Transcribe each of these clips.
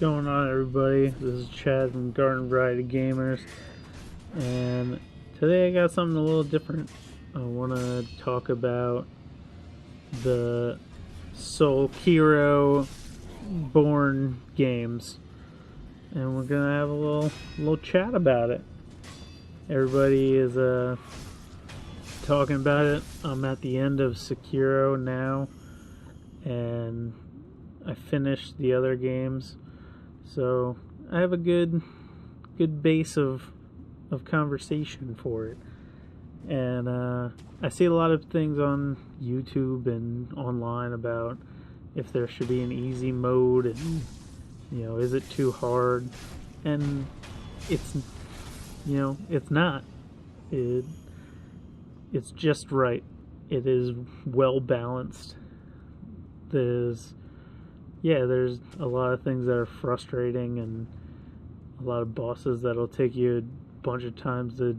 going on, everybody? This is Chad from Garden Variety Gamers, and today I got something a little different. I want to talk about the Soul-kiro-bourne games, and we're gonna have a little chat about it. Everybody is talking about it. I'm at the end of Sekiro now, and I finished the other games, so I have a good base of conversation for it. And I see a lot of things on YouTube and online about if there should be an easy mode, and is it too hard? And it's it's not. It's just right. It is well balanced. There's a lot of things that are frustrating, and a lot of bosses that'll take you a bunch of times to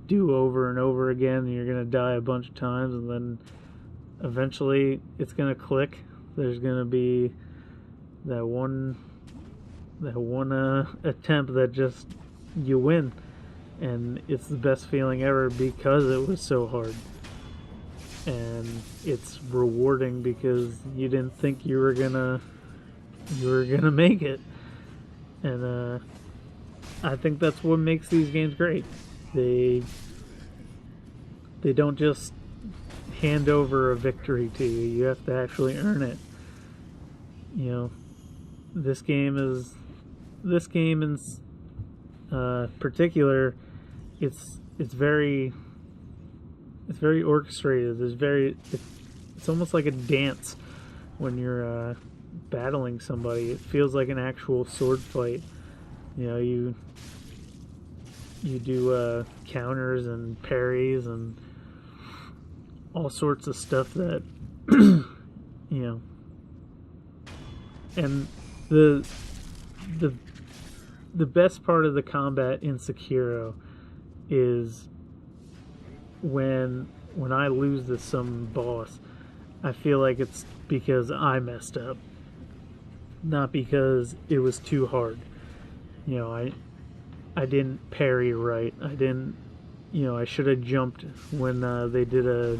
do over and over again, and you're gonna die a bunch of times, and then eventually it's gonna click. There's gonna be that one attempt that just you win, and it's the best feeling ever because it was so hard. And it's rewarding because you didn't think you were gonna make it. And I think that's what makes these games great. They don't just hand over a victory to you. You have to actually earn it. This game in particular, it's very orchestrated. It's almost like a dance when you're battling somebody. It feels like an actual sword fight. You do counters and parries and all sorts of stuff that and the best part of the combat in Sekiro is when I lose to some boss, I feel like it's because I messed up, not because it was too hard. I didn't parry right. I didn't, I should have jumped when they did a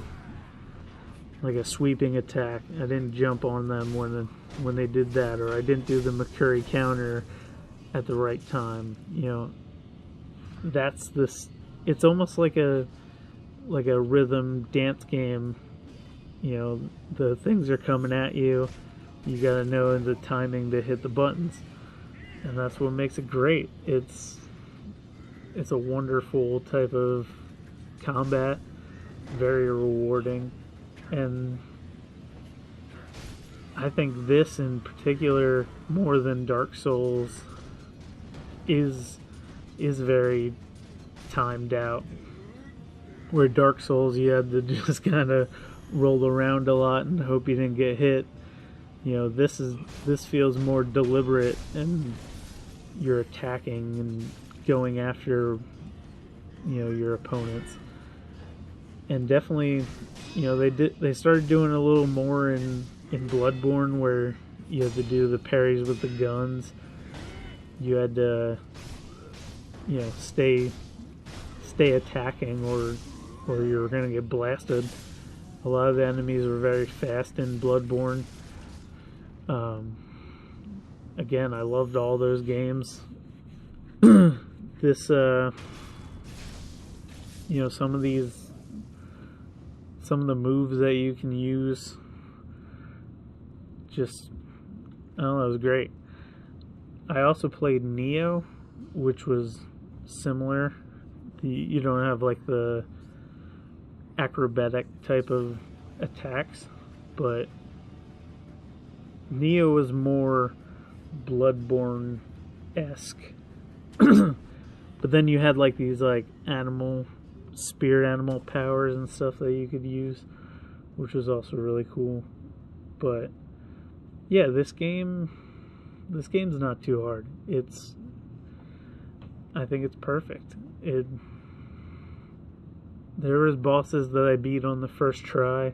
sweeping attack. I didn't jump on them when they did that, or I didn't do the Makuri counter at the right time. That's this. It's almost like a rhythm dance game. The things are coming at you. You gotta know the timing to hit the buttons, and that's what makes it great. It's a wonderful type of combat, very rewarding, and I think this in particular, more than Dark Souls, is very timed out. Where Dark Souls, you had to just kind of roll around a lot and hope you didn't get hit. This feels more deliberate, and you're attacking and going after your opponents. And definitely, they started doing a little more in Bloodborne, where you had to do the parries with the guns. You had to stay attacking, or you were going to get blasted. A lot of the enemies were very fast in Bloodborne. Again, I loved all those games. This, some of the moves that you can use, just, I don't know, it was great. I also played Neo, which was similar. You don't have like the acrobatic type of attacks, but Neo was more Bloodborne-esque. But then you had like these like spirit animal powers and stuff that you could use, which was also really cool. But yeah, this game's not too hard. I think it's perfect. There was bosses that I beat on the first try.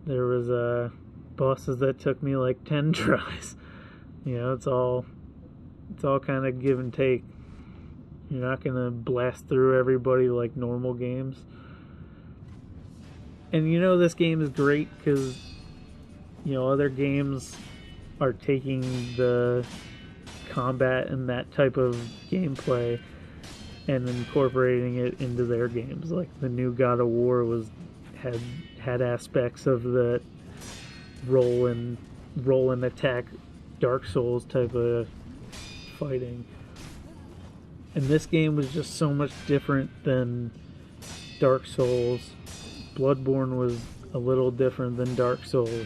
There was bosses that took me like 10 tries. You know, it's all kind of give and take. You're not gonna blast through everybody like normal games. And you know, this game is great because, you know, other games are taking the combat and that type of gameplay and incorporating it into their games. Like the new God of War had aspects of the roll and attack Dark Souls type of fighting. And this game was just so much different than Dark Souls. Bloodborne was a little different than Dark Souls,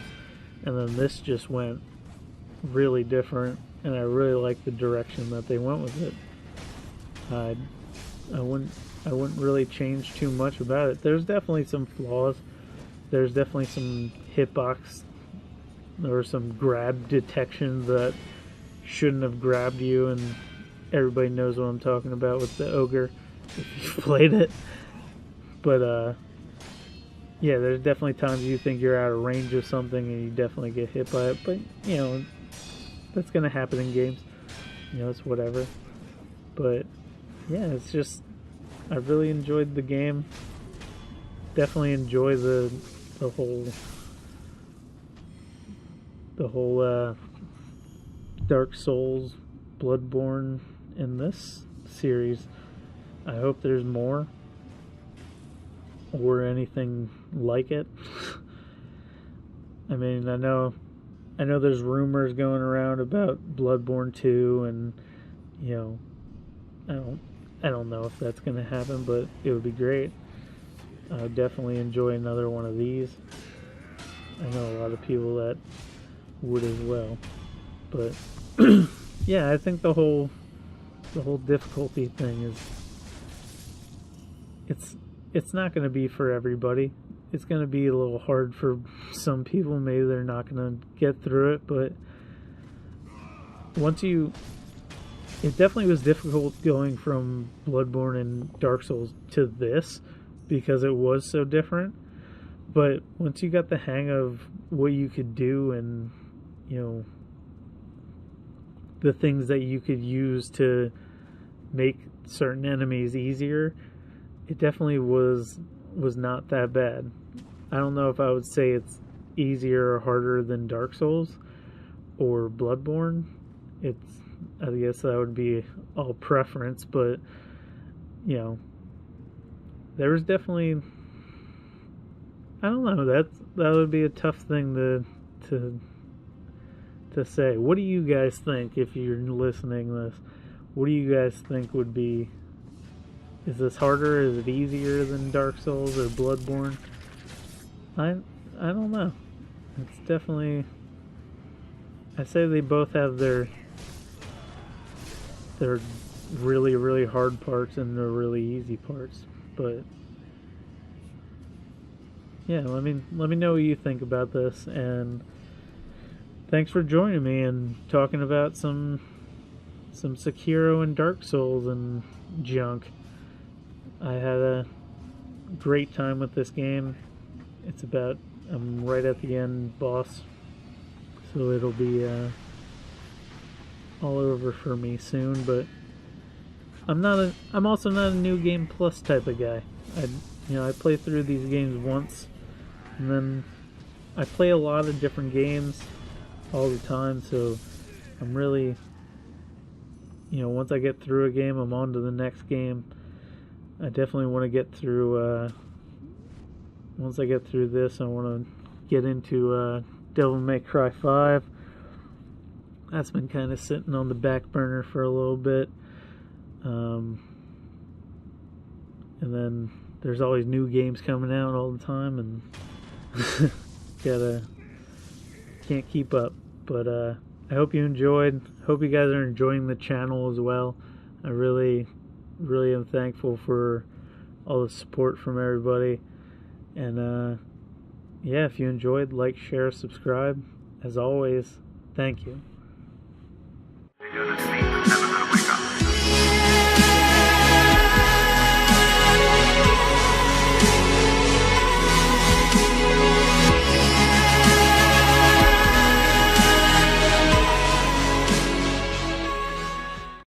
and then this just went really different, and I really like the direction that they went with it. I wouldn't really change too much about it. There's definitely some flaws. There's definitely some hitbox or some grab detection that shouldn't have grabbed you, and everybody knows what I'm talking about with the ogre if you played it. But yeah, there's definitely times you think you're out of range of something and you definitely get hit by it. But, you know, that's going to happen in games. You know, it's whatever. But, yeah, it's just, I really enjoyed the game. Definitely enjoy the whole Dark Souls, Bloodborne in this series. I hope there's more or anything like it. I mean, I know there's rumors going around about Bloodborne 2, and you know, I don't know if that's going to happen, but it would be great. I would definitely enjoy another one of these. I know a lot of people that would as well. But yeah, I think the whole difficulty thing is it's not going to be for everybody. It's going to be a little hard for some people. Maybe they're not going to get through it, but it definitely was difficult going from Bloodborne and Dark Souls to this because it was so different. But once you got the hang of what you could do and, you know, the things that you could use to make certain enemies easier, it definitely was not that bad. I don't know if I would say it's easier or harder than Dark Souls or Bloodborne. I guess that would be all preference, but you know, there was definitely, I don't know, that would be a tough thing to say. What do you guys think if you're listening to this? What do you guys think would be, is this harder? Is it easier than Dark Souls or Bloodborne? I don't know. It's definitely, I say they both have their really, really hard parts and their really easy parts. But yeah, let me know what you think about this, and thanks for joining me and talking about some Sekiro and Dark Souls and junk. I had a great time with this game. It's about, I'm right at the end boss, so it'll be all over for me soon. But I'm also not a new game plus type of guy. I play through these games once, and then I play a lot of different games all the time. So I'm really, once I get through a game, I'm on to the next game. I definitely want to get through, once I get through this, I want to get into Devil May Cry 5. That's been kind of sitting on the back burner for a little bit. And then there's always new games coming out all the time, and can't keep up. But I hope you enjoyed. Hope you guys are enjoying the channel as well. I really am thankful for all the support from everybody. And yeah, if you enjoyed, like, share, subscribe. As always, thank you.